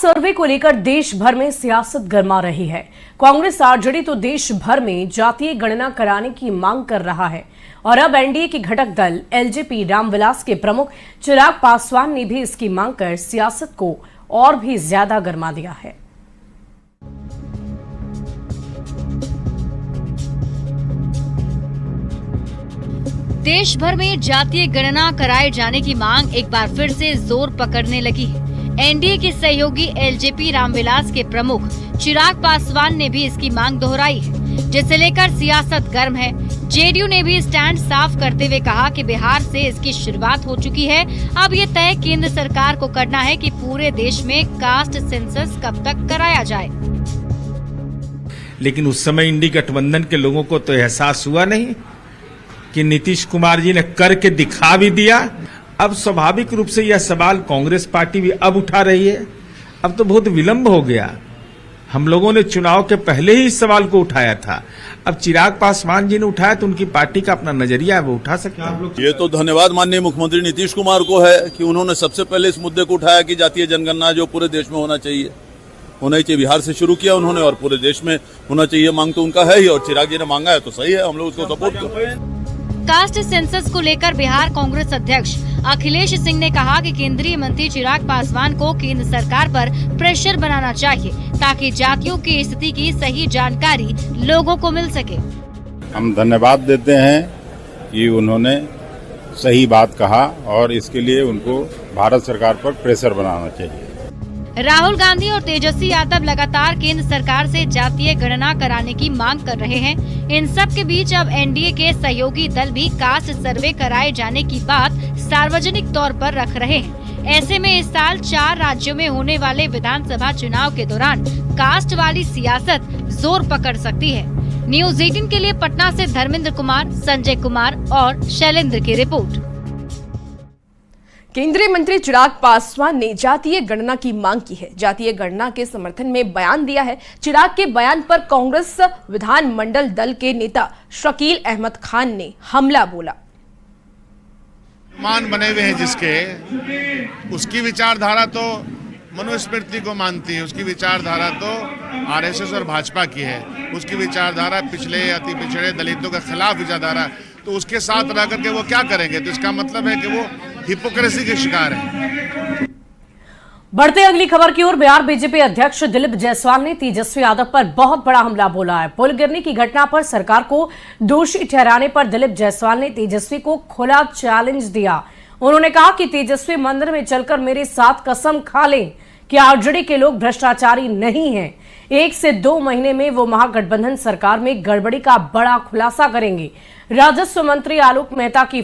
सर्वे को लेकर देश भर में सियासत गर्मा रही है। कांग्रेस आरजेडी तो देश भर में जातीय गणना कराने की मांग कर रहा है और अब एनडीए के घटक दल एलजेपी रामविलास के प्रमुख चिराग पासवान ने भी इसकी मांग कर सियासत को और भी ज्यादा गर्मा दिया है। देश भर में जातीय गणना कराए जाने की मांग एक बार फिर से जोर पकड़ने लगी है। एनडीए के सहयोगी एलजेपी रामविलास के प्रमुख चिराग पासवान ने भी इसकी मांग दोहराई है, जिसे लेकर सियासत गर्म है। जेडीयू ने भी स्टैंड साफ करते हुए कहा कि बिहार से इसकी शुरुआत हो चुकी है। अब ये तय केंद्र सरकार को करना है कि पूरे देश में कास्ट सेंसस कब तक कराया जाए। लेकिन उस समय इंडी गठबंधन के लोगों को तो एहसास हुआ नहीं कि नीतीश कुमार जी ने करके दिखा भी दिया। अब स्वाभाविक रूप से यह सवाल कांग्रेस पार्टी भी अब उठा रही है। अब तो बहुत विलंब हो गया। हम लोगों ने चुनाव के पहले ही इस सवाल को उठाया था। अब चिराग पासवान जी ने उठाया तो उनकी पार्टी का अपना नजरिया है, वो उठा सकते हैं। ये तो धन्यवाद माननीय मुख्यमंत्री नीतीश कुमार को है कि उन्होंने सबसे पहले इस मुद्दे को उठाया कि जातीय जनगणना जो पूरे देश में होना चाहिए बिहार से शुरू किया उन्होंने और पूरे देश में होना चाहिए। मांग तो उनका है ही और चिराग जी ने मांगा है तो सही है, हम लोग उसको सपोर्ट करते हैं। कास्ट सेंसस को लेकर बिहार कांग्रेस अध्यक्ष अखिलेश सिंह ने कहा कि केंद्रीय मंत्री चिराग पासवान को केंद्र सरकार पर प्रेशर बनाना चाहिए ताकि जातियों की स्थिति की सही जानकारी लोगों को मिल सके। हम धन्यवाद देते हैं कि उन्होंने सही बात कहा और इसके लिए उनको भारत सरकार पर प्रेशर बनाना चाहिए। राहुल गांधी और तेजस्वी यादव लगातार केंद्र सरकार से जातीय गणना कराने की मांग कर रहे हैं। इन सब के बीच अब एनडीए के सहयोगी दल भी कास्ट सर्वे कराए जाने की बात सार्वजनिक तौर पर रख रहे हैं। ऐसे में इस साल 4 राज्यों में होने वाले विधानसभा चुनाव के दौरान कास्ट वाली सियासत जोर पकड़ सकती है। न्यूज़ 18 के लिए पटना से धर्मेंद्र कुमार, संजय कुमार और शैलेंद्र की रिपोर्ट। केंद्रीय मंत्री चिराग पासवान ने जातीय गणना की मांग की है। जातीय गणना के समर्थन में बयान दिया है। चिराग के बयान पर कांग्रेस विधानमंडल दल के नेता शकील अहमद खान ने हमला बोला। मान बने हुए हैं जिसके, उसकी विचारधारा तो मनुस्मृति को मानती है, उसकी विचारधारा तो आरएसएस और भाजपा की है, उसकी विचारधारा पिछड़े अति पिछड़े दलितों के खिलाफ विचारधारा, तो उसके साथ रह करके वो क्या करेंगे? तो इसका मतलब है कि वो हिपोक्रेसी के शिकार है। बढ़ते अगली खबर की ओर, बिहार बीजेपी अध्यक्ष दिलीप जायसवाल ने तेजस्वी यादव पर बहुत बड़ा हमला बोला है। पुल गिरने की घटना पर सरकार को दोषी ठहराने पर दिलीप जायसवाल ने तेजस्वी को खुला चैलेंज दिया। उन्होंने कहा कि तेजस्वी मंदिर में चलकर मेरे साथ कसम खा लें कि आरजेडी के लोग भ्रष्टाचारी नहीं हैं। 1 से 2 महीने में वो महागठबंधन सरकार में गड़बड़ी का बड़ा खुलासा करेंगे। राजस्व मंत्री आलोक मेहता की